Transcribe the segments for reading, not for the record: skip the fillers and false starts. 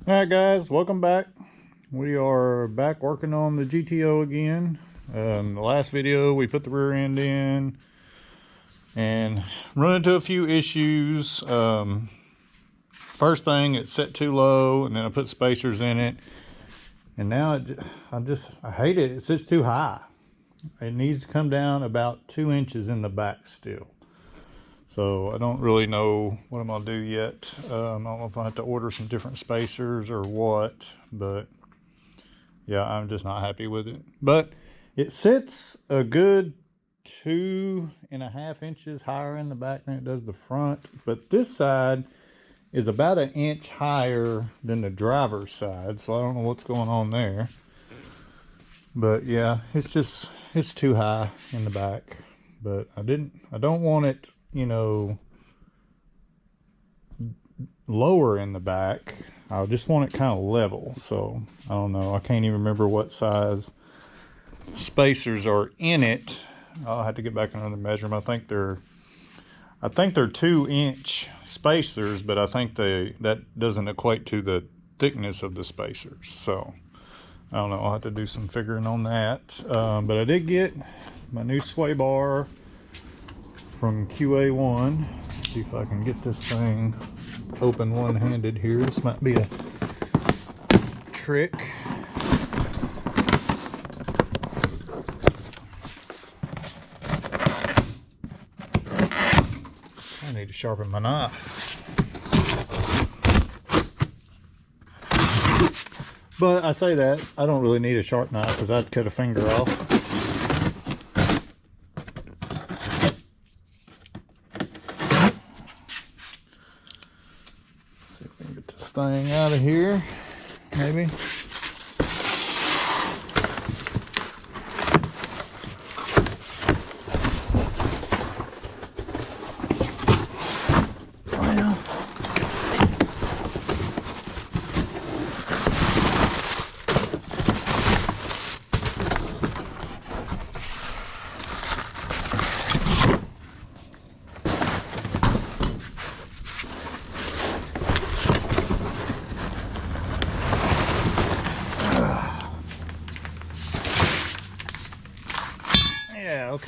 Alright guys, welcome back. We are back working on the GTO again. The last video we put the rear end in and run into a few issues. First thing, it's set too low, and then I put spacers in it, and now I hate it. It sits too high. It needs to come down about 2 inches in the back still. So I don't really know what I'm gonna do yet. I don't know if I have to order some different spacers or what, but yeah, I'm just not happy with it. But it sits a good 2.5 inches higher in the back than it does the front. But this side is about 1 inch higher than the driver's side, so I don't know what's going on there. But yeah, it's too high in the back. But I don't want it, you know, lower in the back. I just want it kind of level. So I don't know, I can't even remember what size spacers are in it. I'll have to get back another measurement. I think they're 2 inch spacers, but I think that doesn't equate to the thickness of the spacers. So I don't know, I'll have to do some figuring on that. But I did get my new sway bar from QA1. See if I can get this thing open one-handed here. This might be a trick. I need to sharpen my knife. But I say that, I don't really need a sharp knife because I'd cut a finger off. Thing out of here, maybe. Well,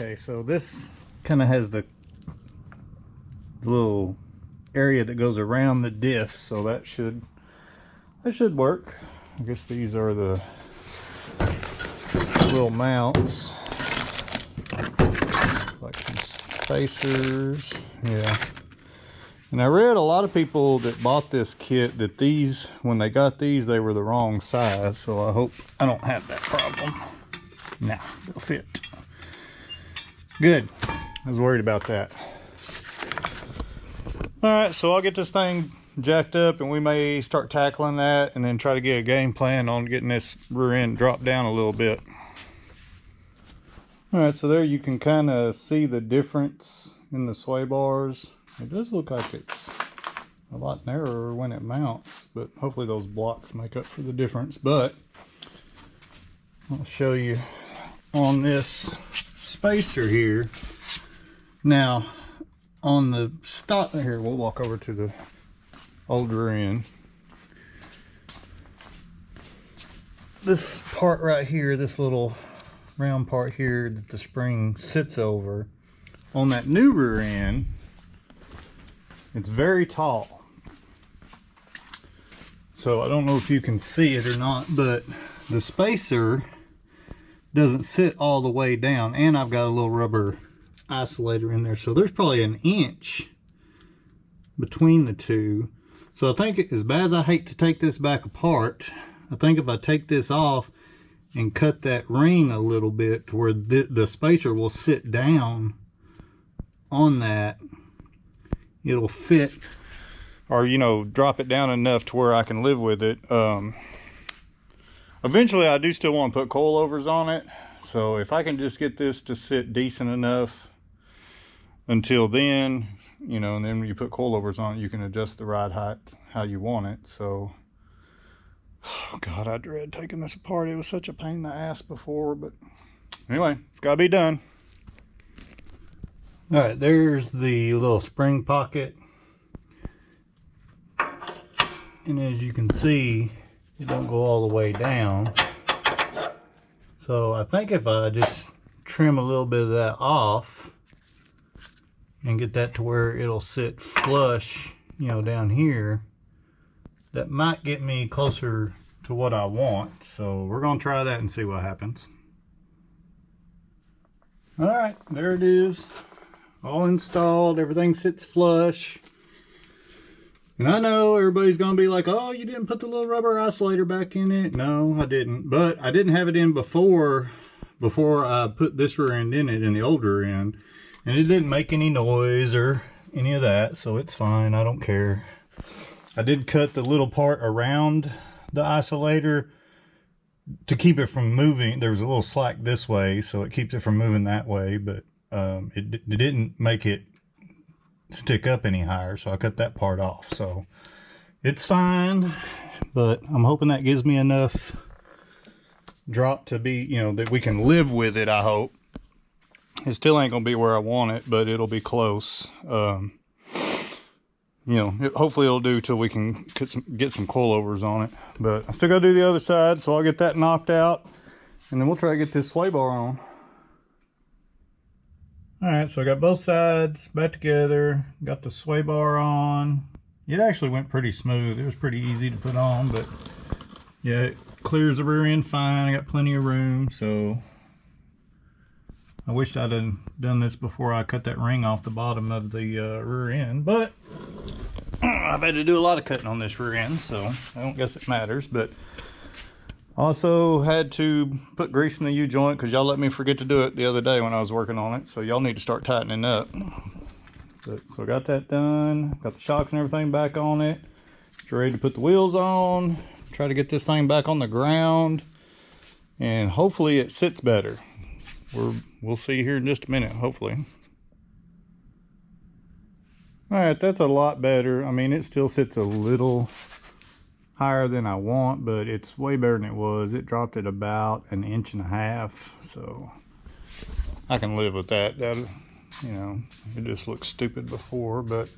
okay, so this kind of has the little area that goes around the diff, so that should work. I guess these are the little mounts, like some spacers. Yeah. And I read a lot of people that bought this kit that these, when they got these, they were the wrong size, so I hope I don't have that problem. Nah, they'll fit. Good. I was worried about that. Alright, so I'll get this thing jacked up and we may start tackling that and then try to get a game plan on getting this rear end dropped down a little bit. Alright, so there you can kind of see the difference in the sway bars. It does look like it's a lot narrower when it mounts, but hopefully those blocks make up for the difference. But I'll show you on this spacer here. Now on the stock here, we'll walk over to the older end. This part right here, this little round part here that the spring sits over, on that new rear end, it's very tall. So I don't know if you can see it or not, but the spacer doesn't sit all the way down, and I've got a little rubber isolator in there, so there's probably 1 inch between the two. So I think, as bad as I hate to take this back apart, I think if I take this off and cut that ring a little bit to where the spacer will sit down on that, it'll fit, or you know, drop it down enough to where I can live with it. Eventually I do still want to put coilovers on it, so if I can just get this to sit decent enough until then, you know, and then when you put coilovers on it, you can adjust the ride height how you want it. So, oh God, I dread taking this apart. It was such a pain in the ass before, but anyway, it's got to be done. All right, there's the little spring pocket. and as you can see, it don't go all the way down. So I think if I just trim a little bit of that off and get that to where it'll sit flush, you know, down here, that might get me closer to what I want. So we're gonna try that and see what happens. All right, there it is, all installed. Everything sits flush. And I know everybody's gonna be like, oh, you didn't put the little rubber isolator back in it. No, I didn't, but I didn't have it in before I put this rear end in it, in the old rear end, and it didn't make any noise or any of that, so it's fine. I don't care. I did cut the little part around the isolator to keep it from moving. There was a little slack this way, so it keeps it from moving that way, but it didn't make it stick up any higher, so I cut that part off. So it's fine, but I'm hoping that gives me enough drop to be, you know, that we can live with it. I hope. It still ain't gonna be where I want it, but it'll be close. You know, hopefully it'll do till we can get some coilovers on it. But I still gotta do the other side, so I'll get that knocked out, and then we'll try to get this sway bar on. All right, so I got both sides back together, got the sway bar on. It actually went pretty smooth. It was pretty easy to put on, but yeah, it clears the rear end fine. I got plenty of room, so I wished I'd have done this before I cut that ring off the bottom of the rear end, but I've had to do a lot of cutting on this rear end, so I don't guess it matters. But also had to put grease in the U-joint because y'all let me forget to do it the other day when I was working on it, so y'all need to start tightening up. So I got that done, got the shocks and everything back on it. It's ready to put the wheels on, try to get this thing back on the ground, and hopefully it sits better. We'll see here in just a minute, hopefully. All right, that's a lot better. I mean, it still sits a little higher than I want, but it's way better than it was. It dropped it about 1.5 inches, so I can live with that. That, you know, it just looked stupid before, but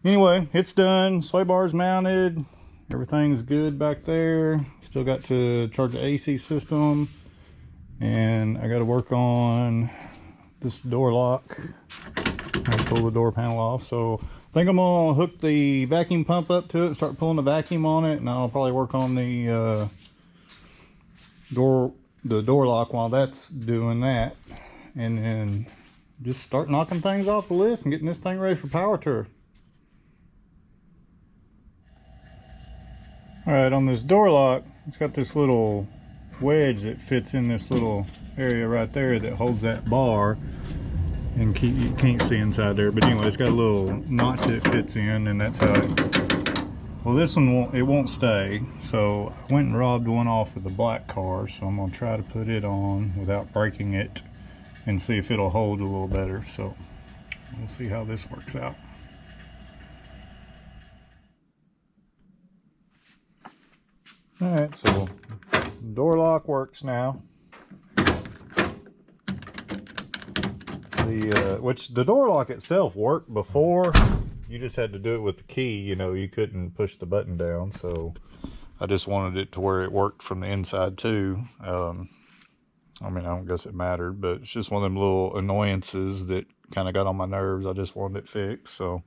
anyway, it's done. Sway bar's mounted. Everything's good back there. Still got to charge the AC system, and I got to work on this door lock. I'll pull the door panel off. So I think I'm gonna hook the vacuum pump up to it and start pulling the vacuum on it, and I'll probably work on the door lock while that's doing that, and then just start knocking things off the list and getting this thing ready for power tour. All right, on this door lock, it's got this little wedge that fits in this little area right there that holds that bar, and you can't see inside there, but anyway, it's got a little notch that it fits in, and that's how it, well, this one won't stay, so I went and robbed one off of the black car, so I'm gonna try to put it on without breaking it and see if it'll hold a little better. So we'll see how this works out. All right, so door lock works now. Which the door lock itself worked before. You just had to do it with the key, you know, you couldn't push the button down, so I just wanted it to where it worked from the inside too. I mean, I don't guess it mattered, but it's just one of them little annoyances that kind of got on my nerves. I just wanted it fixed, so.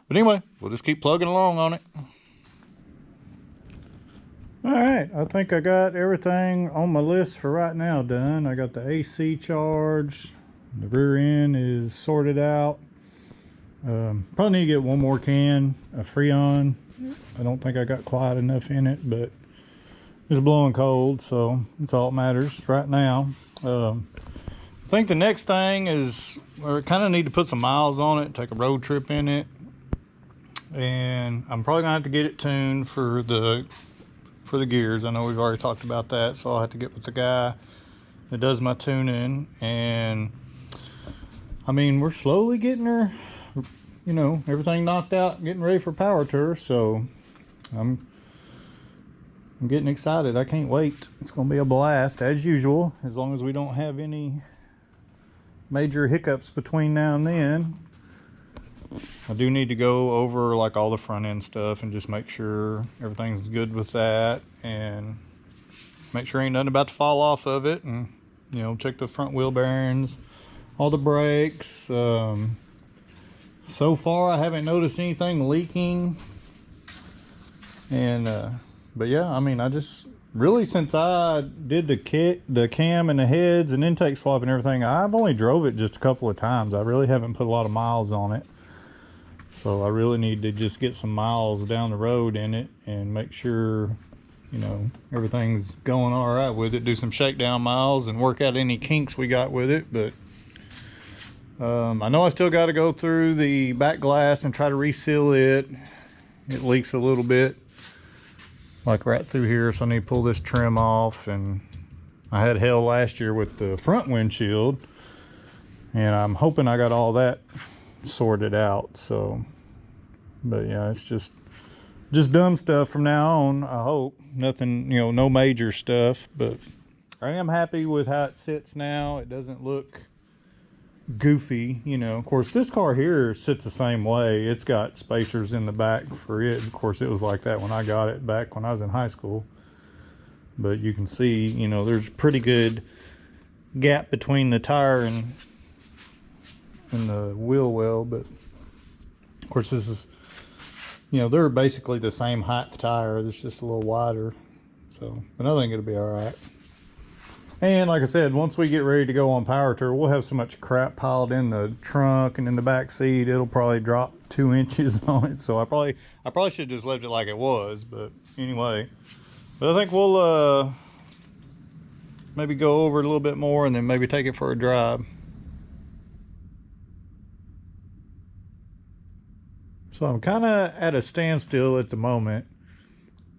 But anyway, we'll just keep plugging along on it. All right, I think I got everything on my list for right now done. I got the AC charged. The rear end is sorted out. Probably need to get one more can of Freon. I don't think I got quite enough in it, but it's blowing cold, so that's all that matters right now. I think the next thing is, I kind of need to put some miles on it, take a road trip in it, and I'm probably gonna have to get it tuned for the gears. I know we've already talked about that, so I'll have to get with the guy that does my tuning. And I mean, we're slowly getting her, you know, everything knocked out, getting ready for power tour, so I'm getting excited. I can't wait. It's gonna be a blast as usual, as long as we don't have any major hiccups between now and then. I do need to go over like all the front end stuff and just make sure everything's good with that, and make sure ain't nothing about to fall off of it, and you know, check the front wheel bearings, all the brakes. So far I haven't noticed anything leaking, and but yeah, I mean, I just really, since I did the cam and the heads and intake swap and everything, I've only drove it just a couple of times. I really haven't put a lot of miles on it. So I really need to just get some miles down the road in it and make sure, you know, everything's going all right with it. Do some shakedown miles and work out any kinks we got with it. But I know I still got to go through the back glass and try to reseal it. It leaks a little bit, like right through here, so I need to pull this trim off. And I had hell last year with the front windshield, and I'm hoping I got all that sorted out. So, but yeah, it's just dumb stuff from now on. I hope nothing, you know, no major stuff, but I am happy with how it sits now. It doesn't look goofy, you know. Of course, this car here sits the same way. It's got spacers in the back for it. Of course, it was like that when I got it back when I was in high school. But you can see, you know, there's pretty good gap between the tire and the wheel well. But of course, this is, you know, they're basically the same height tire. It's just a little wider. So, but I think it'll be all right. And like I said, once we get ready to go on power tour, we'll have so much crap piled in the trunk and in the back seat, it'll probably drop 2 inches on it. So I probably should have just left it like it was. But anyway, but I think we'll maybe go over it a little bit more and then maybe take it for a drive. So I'm kind of at a standstill at the moment.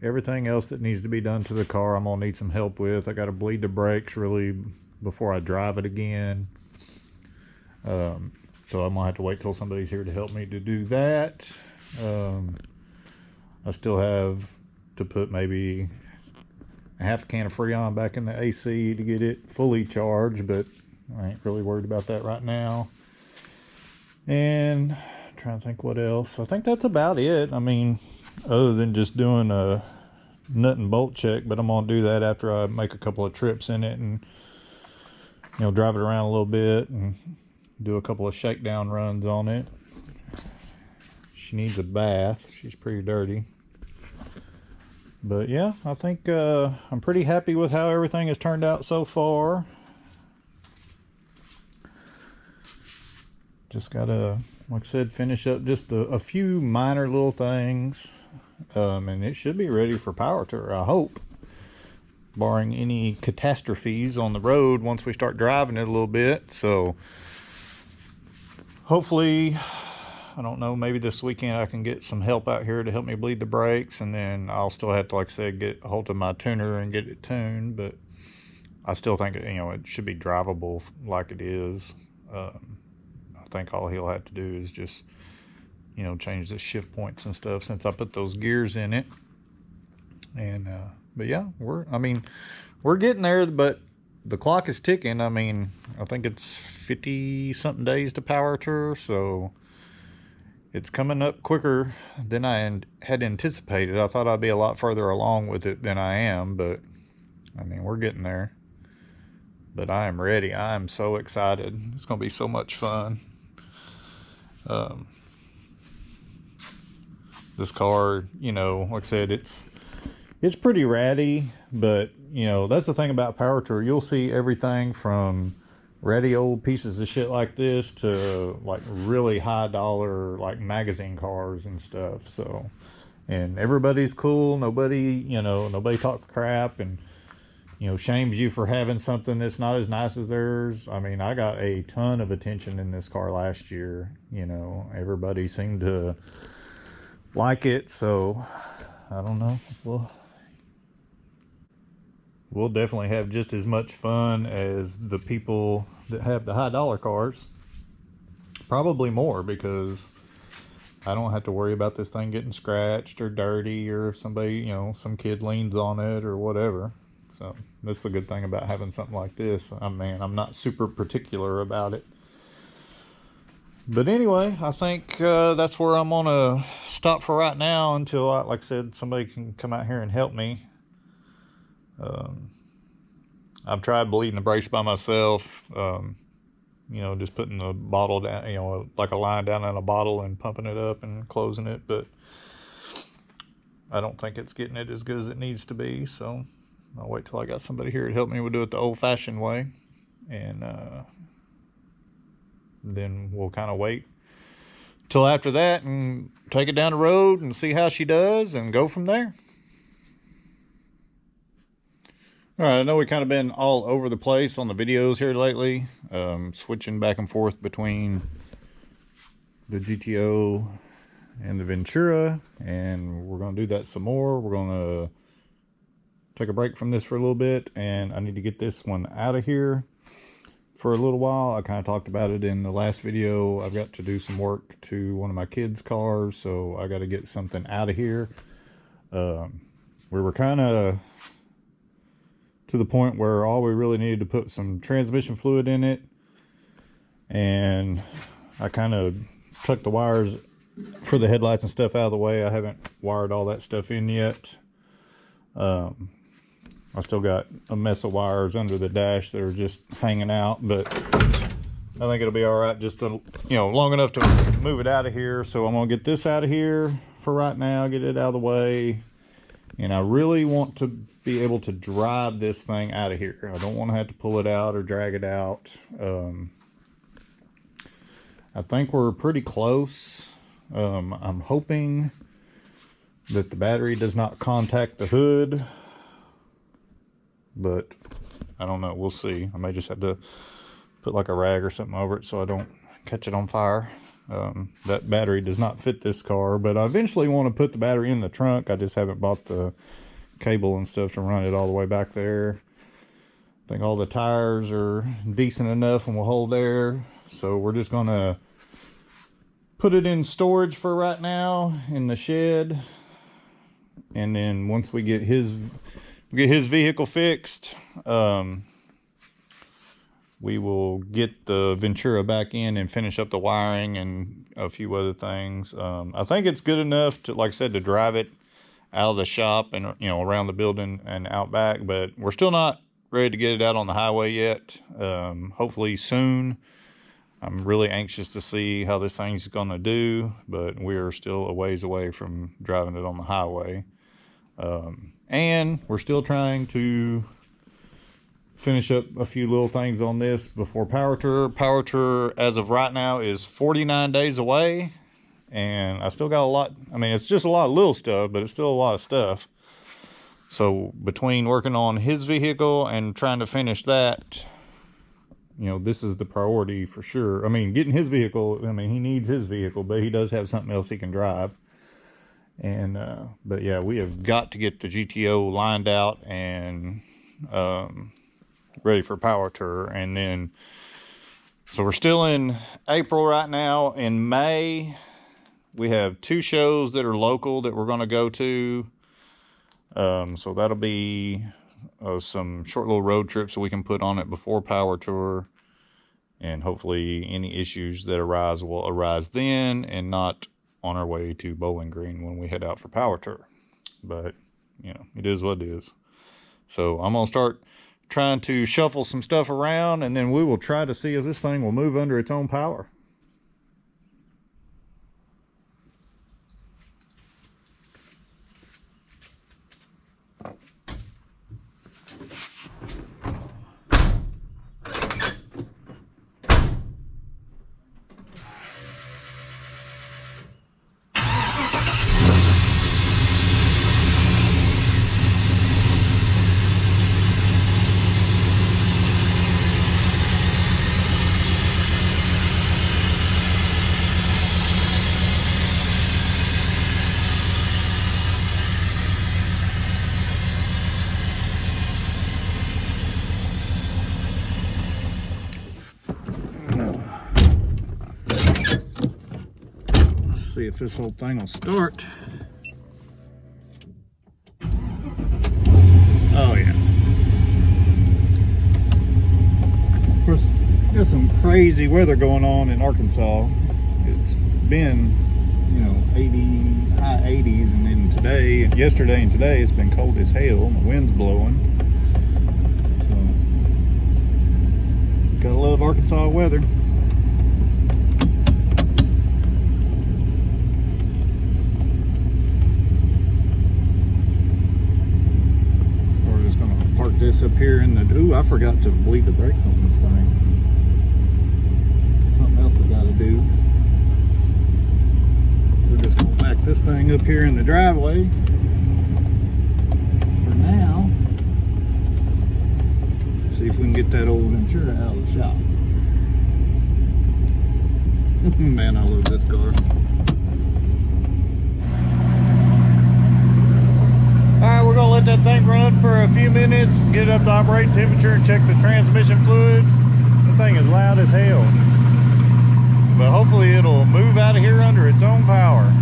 Everything else that needs to be done to the car, I'm gonna need some help with. I got to bleed the brakes really before I drive it again. So I'm gonna have to wait till somebody's here to help me to do that. I still have to put maybe a half a can of Freon back in the AC to get it fully charged, but I ain't really worried about that right now. And I'm trying to think what else. I think that's about it. I mean, other than just doing a nut and bolt check, but I'm gonna do that after I make a couple of trips in it and, you know, drive it around a little bit and do a couple of shakedown runs on it. She needs a bath. She's pretty dirty. But yeah, I think I'm pretty happy with how everything has turned out so far. Just gotta, like I said, finish up just a few minor little things, and it should be ready for power tour, I hope, barring any catastrophes on the road once we start driving it a little bit. So hopefully, I don't know, maybe this weekend I can get some help out here to help me bleed the brakes, and then I'll still have to, like I said, get a hold of my tuner and get it tuned. But I still think, you know, it should be drivable like it is. I think all he'll have to do is just, you know, change the shift points and stuff since I put those gears in it. And but yeah, we're getting there, but the clock is ticking. I mean, I think it's 50 something days to power tour, so it's coming up quicker than I had anticipated. I thought I'd be a lot further along with it than I am, but I mean, we're getting there. But I am ready. I am so excited. It's gonna be so much fun. This car, you know, like I said, it's pretty ratty, but you know, that's the thing about power tour. You'll see everything from ratty old pieces of shit like this to like really high dollar like magazine cars and stuff. So, and everybody's cool. Nobody talks crap and, you know, shames you for having something that's not as nice as theirs. I mean, I got a ton of attention in this car last year. You know, everybody seemed to like it, so I don't know. We'll definitely have just as much fun as the people that have the high dollar cars. Probably more, because I don't have to worry about this thing getting scratched or dirty, or if somebody, you know, some kid leans on it or whatever. So that's the good thing about having something like this. I mean, I'm not super particular about it. But anyway, I think that's where I'm gonna stop for right now until, like I said, somebody can come out here and help me. I've tried bleeding the brakes by myself. You know, just putting the bottle down, you know, like a line down in a bottle and pumping it up and closing it, but I don't think it's getting it as good as it needs to be, so I'll wait till I got somebody here to help me. We'll do it the old-fashioned way, and then we'll kind of wait till after that and take it down the road and see how she does and go from there. All right, I know we've kind of been all over the place on the videos here lately, switching back and forth between the GTO and the Ventura, and we're going to do that some more. We're going to take a break from this for a little bit, and I need to get this one out of here for a little while. I kind of talked about it in the last video. I've got to do some work to one of my kids' cars, so I got to get something out of here. We were kind of to the point where all we really needed to put some transmission fluid in it, and I kind of took the wires for the headlights and stuff out of the way. I haven't wired all that stuff in yet. I still got a mess of wires under the dash that are just hanging out, but I think it'll be all right, just to, you know, long enough to move it out of here. So I'm gonna get this out of here for right now, get it out of the way, and I really want to be able to drive this thing out of here. I don't want to have to pull it out or drag it out. I think we're pretty close. I'm hoping that the battery does not contact the hood, but I don't know. We'll see. I may just have to put like a rag or something over it so I don't catch it on fire. That battery does not fit this car, but I eventually want to put the battery in the trunk. I just haven't bought the cable and stuff to run it all the way back there. I think all the tires are decent enough and will hold there, so we're just gonna put it in storage for right now in the shed, and then once we get his vehicle fixed, we will get the Ventura back in and finish up the wiring and a few other things. I think it's good enough to, like I said, to drive it out of the shop and, you know, around the building and out back, but we're still not ready to get it out on the highway yet. Hopefully soon. I'm really anxious to see how this thing's gonna do, but we're still a ways away from driving it on the highway. And we're still trying to finish up a few little things on this before Power Tour. Power Tour, as of right now, is 49 days away, and I still got a lot. I mean, it's just a lot of little stuff, but it's still a lot of stuff. So between working on his vehicle and trying to finish that, you know, this is the priority for sure. I mean, getting his vehicle, I mean, he needs his vehicle, but he does have something else he can drive. And but yeah, we have got to get the GTO lined out and ready for Power Tour. And then, so we're still in April right now. In May, we have 2 shows that are local that we're going to go to. So that'll be some short little road trips so we can put on it before Power Tour, and hopefully any issues that arise will arise then and not on our way to Bowling Green when we head out for Power Tour. But, you know, it is what it is. So I'm going to start trying to shuffle some stuff around, and then we will try to see if this thing will move under its own power. See if this whole thing will start. Oh yeah. Of course, there's some crazy weather going on in Arkansas. been, you know, 80, high 80s, and then today, yesterday and today, it's been cold as hell, and the wind's blowing. So, gotta love Arkansas weather. We're just gonna park this up here in the, ooh, I forgot to bleed the brakes on this thing. Something else I gotta do. We're just gonna back this thing up here in the driveway for now. See if we can get that old Ventura out of the shop. Man, I love this car. Alright, we're gonna let that thing run for a few minutes, get up to operating temperature, and check the transmission fluid. The thing is loud as hell. But hopefully it'll move out of here under its own power.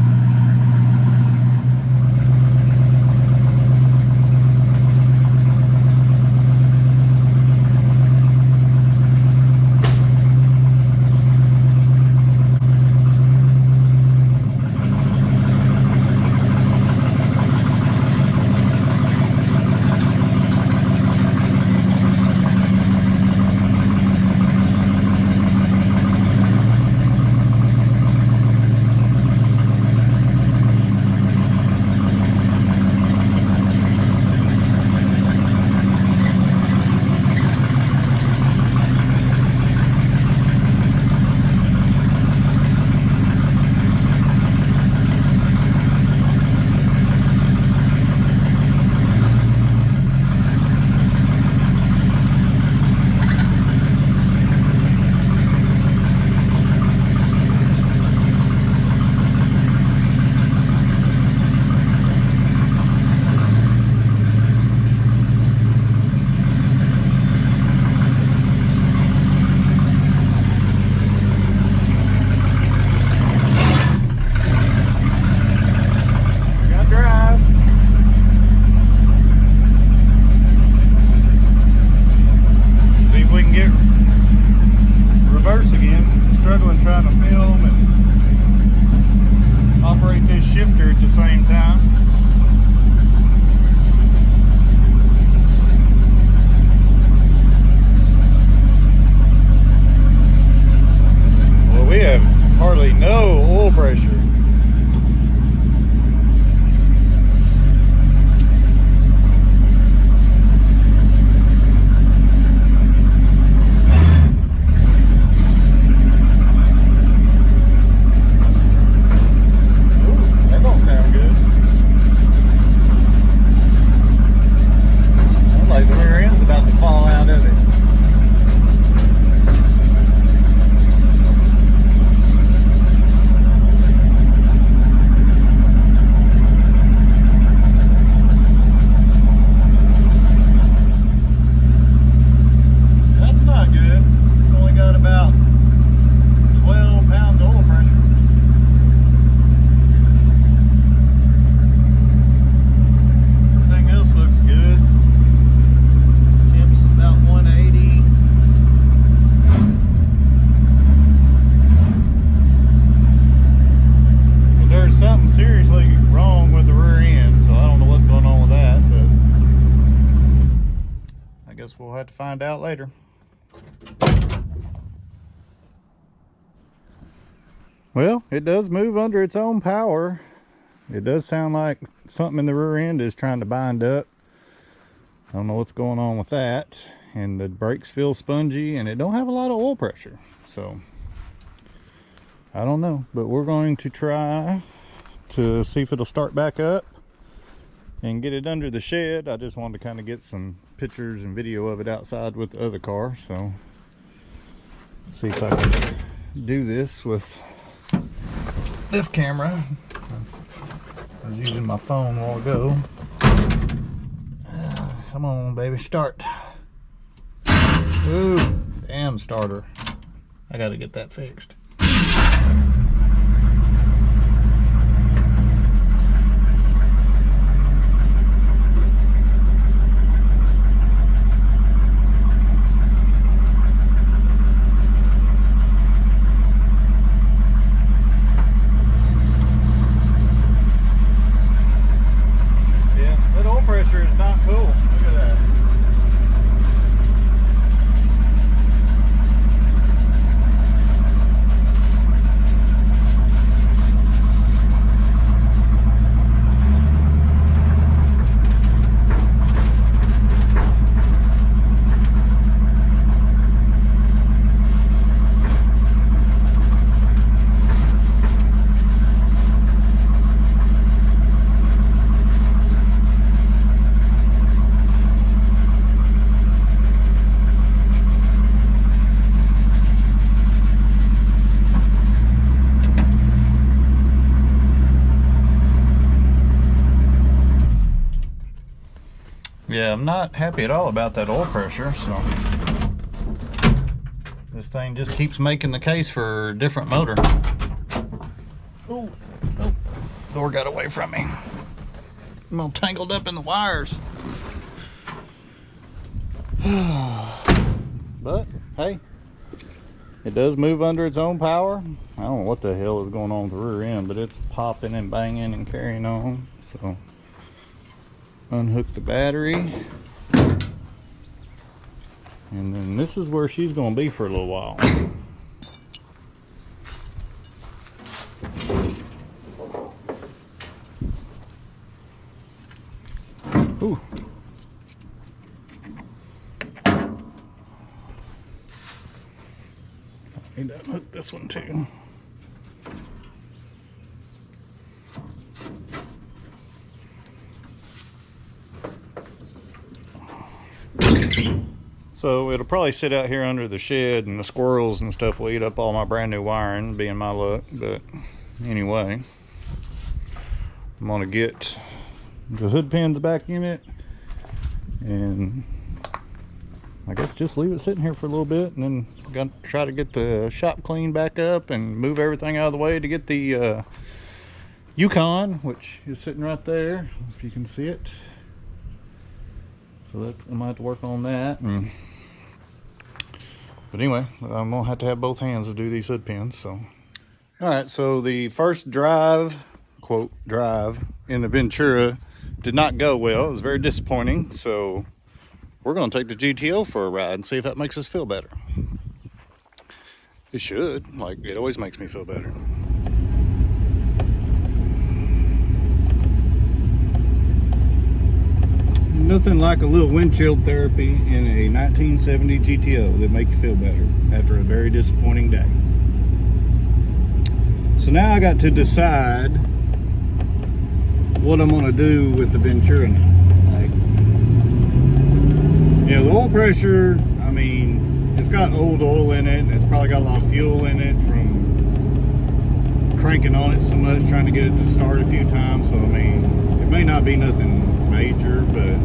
Trying to film and operate this shifter at the same time. Well, we have hardly no oil pressure. We'll have to find out later. Well, it does move under its own power. It does sound like something in the rear end is trying to bind up. I don't know what's going on with that. And the brakes feel spongy, and it don't have a lot of oil pressure. So, I don't know. But we're going to try to see if it'll start back up and get it under the shed. I just wanted to kind of get some pictures and video of it outside with the other car, so see if I can do this with this camera. I was using my phone a while ago. Come on, baby, start. Ooh, damn starter. I gotta get that fixed. Yeah, I'm not happy at all about that oil pressure, so this thing just keeps making the case for a different motor. Oh, door got away from me. I'm all tangled up in the wires. But hey, it does move under its own power. I don't know what the hell is going on with the rear end, but it's popping and banging and carrying on. So unhook the battery, and then this is where she's going to be for a little while. Ooh. I need to unhook this one too. So it'll probably sit out here under the shed, and the squirrels and stuff will eat up all my brand new wiring, being my luck. But anyway, I'm gonna get the hood pins back in it, and I guess just leave it sitting here for a little bit, and then got to try to get the shop cleaned back up and move everything out of the way to get the Yukon, which is sitting right there, if you can see it. So that's, I might have to work on that. But anyway, I'm gonna have to have both hands to do these hood pins. So, all right. So the first drive, quote drive, in the Ventura did not go well. It was very disappointing. So we're gonna take the GTO for a ride and see if that makes us feel better. It should. Like, it always makes me feel better. Nothing like a little windshield therapy in a 1970 GTO that make you feel better after a very disappointing day. So now I got to decide what I'm going to do with the Ventura now. Like, you know, the oil pressure, I mean, it's got old oil in it, and it's probably got a lot of fuel in it from cranking on it so much, trying to get it to start a few times. So I mean, it may not be nothing major, but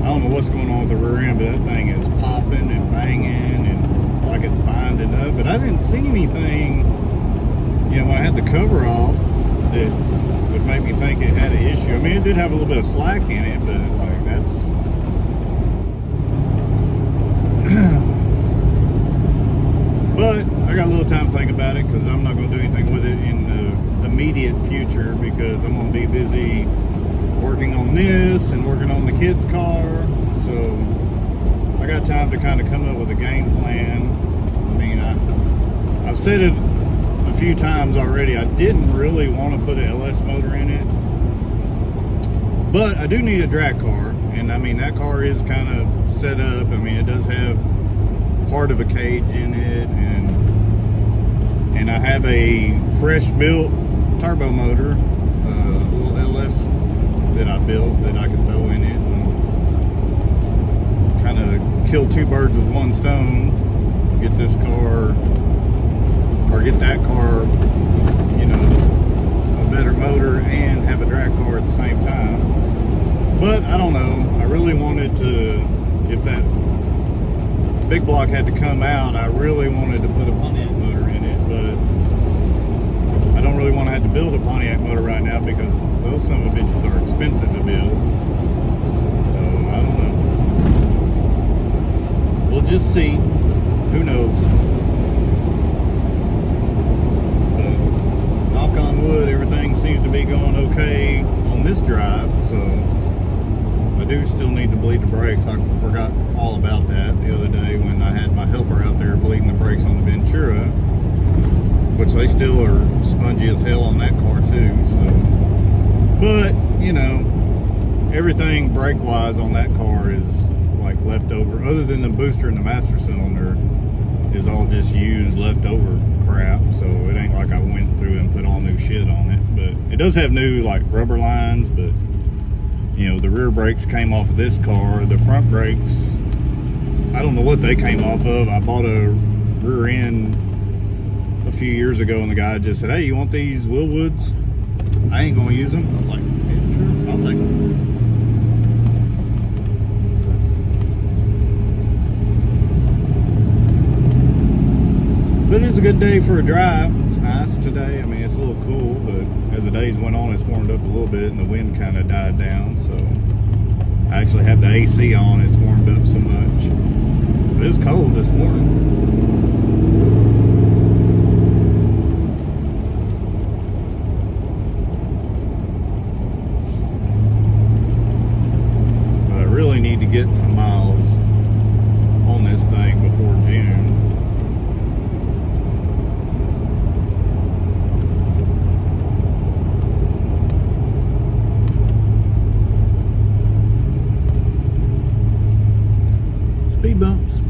I don't know what's going on with the rear end, but that thing is popping and banging and like it's binding up. But I didn't see anything, you know, when I had the cover off that would make me think it had an issue. I mean, it did have a little bit of slack in it, but like that's but I got a little time to think about it, because I'm not going to do anything with it in the immediate future, because I'm going to be busy working on this and working on the kids' car. So I got time to kind of come up with a game plan. I mean, I've said it a few times already. I didn't really want to put an LS motor in it, but I do need a drag car, and I mean, that car is kind of set up. I mean, it does have part of a cage in it, and I have a fresh built turbo motor, a little LS that I built that I could throw in it and kind of kill two birds with one stone. Get this car, or get that car, you know, a better motor and have a drag car at the same time. But I don't know, I really wanted to, if that big block had to come out, I really wanted to put a Pontiac motor in it, but I don't really want to have to build a Pontiac motor right now, because those son of a bitches are expensive to build. So I don't know. We'll just see. Who knows? But knock on wood, everything seems to be going okay on this drive. So I do still need to bleed the brakes. I forgot all about that the other day when I had my helper out there bleeding the brakes on the Ventura, which they still are spongy as hell on that car too. So, but you know, everything brake wise on that car is like leftover, other than the booster and the master cylinder is all just used leftover crap. So it ain't like I went through and put all new shit on it. But it does have new like rubber lines, but you know, the rear brakes came off of this car. The front brakes, I don't know what they came off of. I bought a rear end a few years ago, and the guy just said, "Hey, you want these Willwoods? I ain't gonna use them." I was like, "Yeah, sure, I'll take them." a good day for a drive. It's nice today. I mean, it's a little cool, but as the days went on, it's warmed up a little bit and the wind kind of died down. So I actually have the AC on. It's warmed up so much. But it was cold this morning. Need to get some miles on this thing before June. Speed bumps.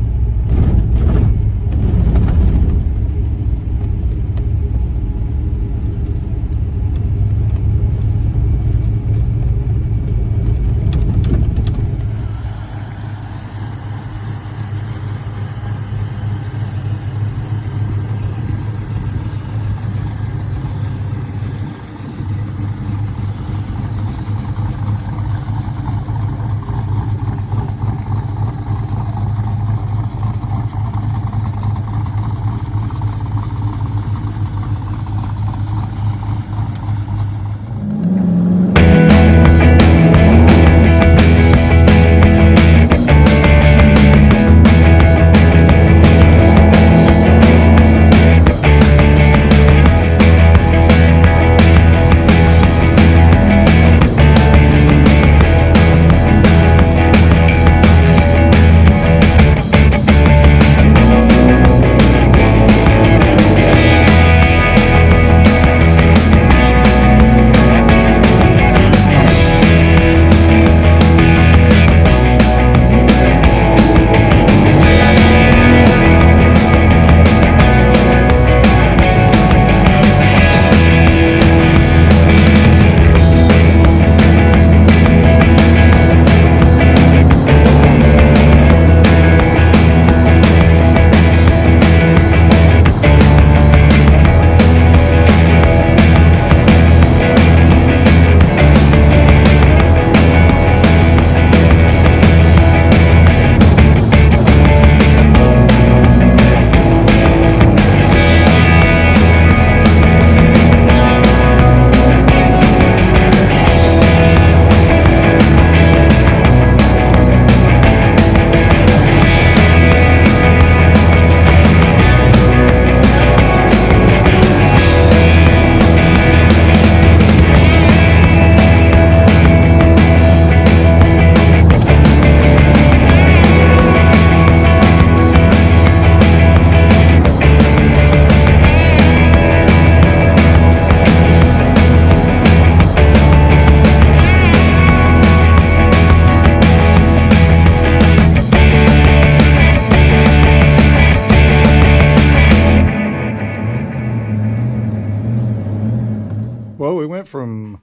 Well, we went from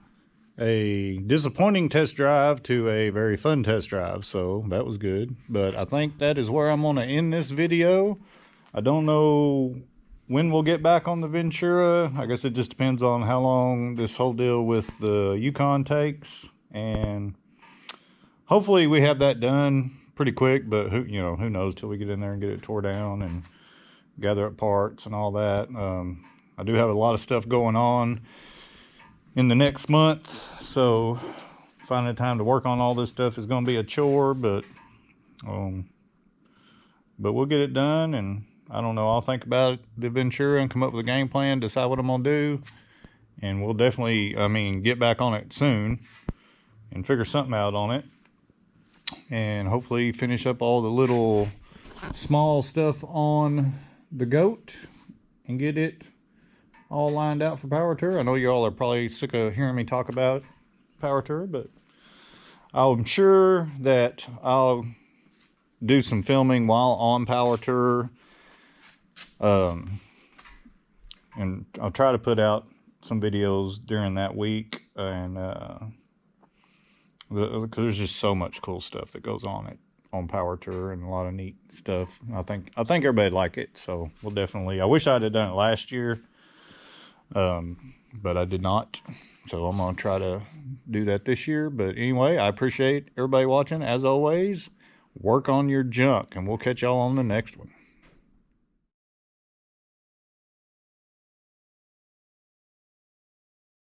a disappointing test drive to a very fun test drive, so that was good. But I think that is where I'm going to end this video. I don't know when we'll get back on the Ventura. I guess it just depends on how long this whole deal with the Yukon takes, and hopefully we have that done pretty quick. But who knows till we get in there and get it tore down and gather up parts and all that. I do have a lot of stuff going on in the next month, so finding time to work on all this stuff is going to be a chore, but we'll get it done. And I don't know, I'll think about the Ventura and come up with a game plan, decide what I'm going to do, and we'll definitely, get back on it soon and figure something out on it, and hopefully finish up all the little small stuff on the goat and get it all lined out for Power Tour. I know you all are probably sick of hearing me talk about Power Tour, but I'm sure that I'll do some filming while on Power Tour, and I'll try to put out some videos during that week, and because there's just so much cool stuff that goes on Power Tour, and a lot of neat stuff. I think everybody'd like it, so we'll definitely. I wish I'd have done it last year, but I did not, so I'm gonna try to do that this year. But anyway, I appreciate everybody watching. As always, work on your junk, and we'll catch y'all on the next one.